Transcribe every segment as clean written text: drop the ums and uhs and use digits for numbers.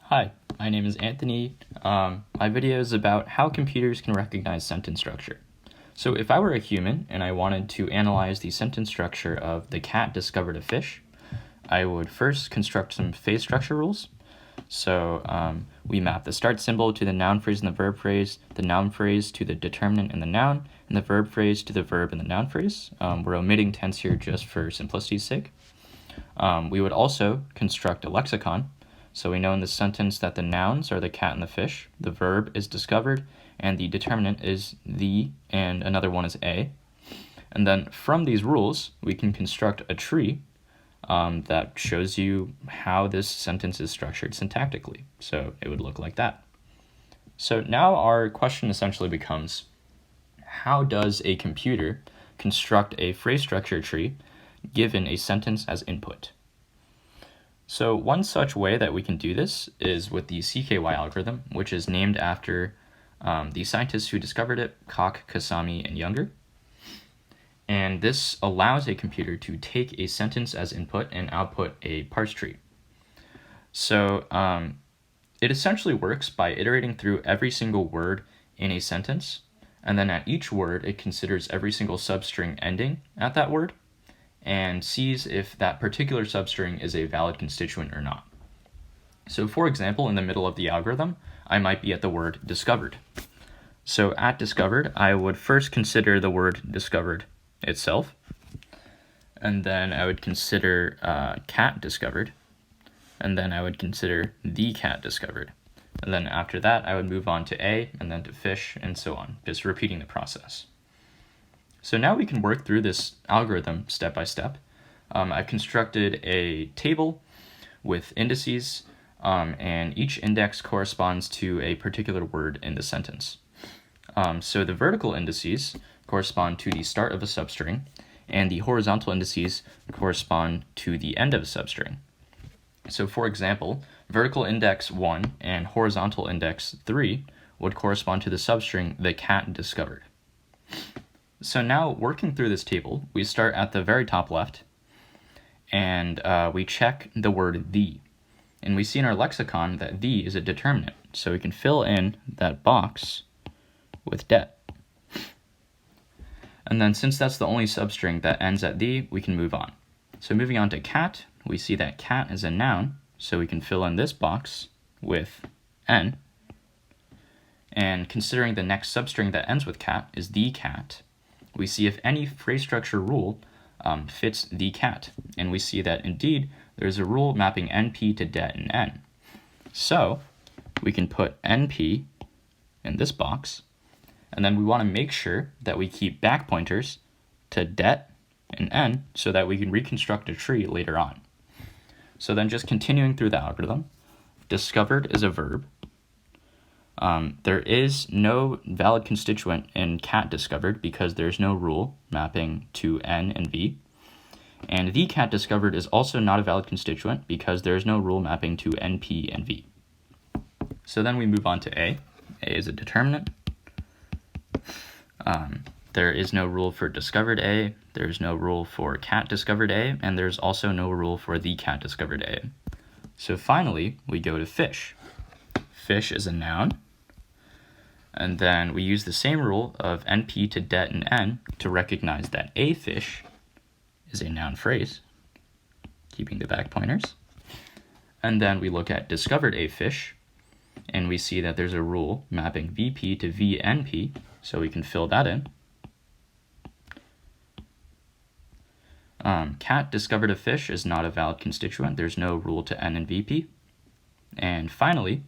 Hi, my name is Anthony. My video is about how computers can recognize sentence structure. So if I were a human and I wanted to analyze the sentence structure of "the cat discovered a fish," I would first construct some phrase structure rules. So we map the start symbol to the noun phrase and the verb phrase, the noun phrase to the determinant and the noun, and the verb phrase to the verb and the noun phrase. We're omitting tense here just for simplicity's sake. We would also construct a lexicon. So we know in this sentence that the nouns are the cat and the fish, the verb is discovered, and the determinant is the, and another one is a. And then from these rules, we can construct a tree that shows you how this sentence is structured syntactically. So it would look like that. So now our question essentially becomes, how does a computer construct a phrase structure tree given a sentence as input? So one such way that we can do this is with the CKY algorithm, which is named after the scientists who discovered it, Koch, Kasami, and Younger. And this allows a computer to take a sentence as input and output a parse tree. So it essentially works by iterating through every single word in a sentence, and then at each word it considers every single substring ending at that word and sees if that particular substring is a valid constituent or not. So for example, in the middle of the algorithm, I might be at the word discovered. So at discovered, I would first consider the word discovered itself, and then I would consider cat discovered, and then I would consider the cat discovered. And then after that, I would move on to a, and then to fish, and so on, just repeating the process. So now we can work through this algorithm step by step. I've constructed a table with indices, and each index corresponds to a particular word in the sentence. So the vertical indices correspond to the start of a substring, and the horizontal indices correspond to the end of a substring. So for example, vertical index 1 and horizontal index 3 would correspond to the substring "the cat discovered." So now working through this table, we start at the very top left, and we check the word "the." And we see in our lexicon that "the" is a determinant, so we can fill in that box with "det." And then since that's the only substring that ends at "the," we can move on. So moving on to cat, we see that cat is a noun, so we can fill in this box with "n." And considering the next substring that ends with cat is "the cat," we see if any phrase structure rule fits "the cat." And we see that indeed there's a rule mapping NP to det and n. So we can put NP in this box, and then we want to make sure that we keep back pointers to det and n so that we can reconstruct a tree later on. So then just continuing through the algorithm, discovered is a verb. There is no valid constituent in cat discovered because there's no rule mapping to n and v. And the cat discovered is also not a valid constituent because there's no rule mapping to np and v. So then we move on to a. A is a determinant. There is no rule for discovered a, there's no rule for cat discovered a, and there's also no rule for the cat discovered a. So finally, we go to fish. Fish is a noun. And then we use the same rule of NP to det and n to recognize that a fish is a noun phrase, keeping the back pointers. And then we look at discovered a fish, and we see that there's a rule mapping VP to VNP, so we can fill that in. Cat discovered a fish is not a valid constituent. There's no rule to n and VP. And finally,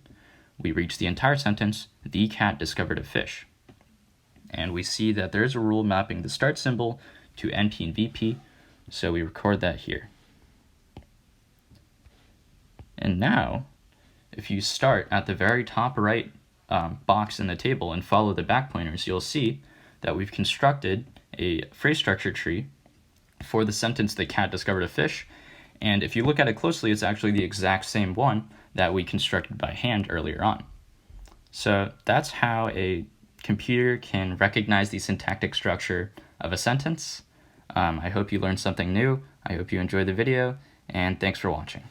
we reach the entire sentence, "the cat discovered a fish." And we see that there's a rule mapping the start symbol to NP and VP, so we record that here. And now, if you start at the very top right box in the table and follow the back pointers, you'll see that we've constructed a phrase structure tree for the sentence "the cat discovered a fish." And if you look at it closely, it's actually the exact same one that we constructed by hand earlier on. So that's how a computer can recognize the syntactic structure of a sentence. I hope you learned something new. I hope you enjoyed the video, and thanks for watching.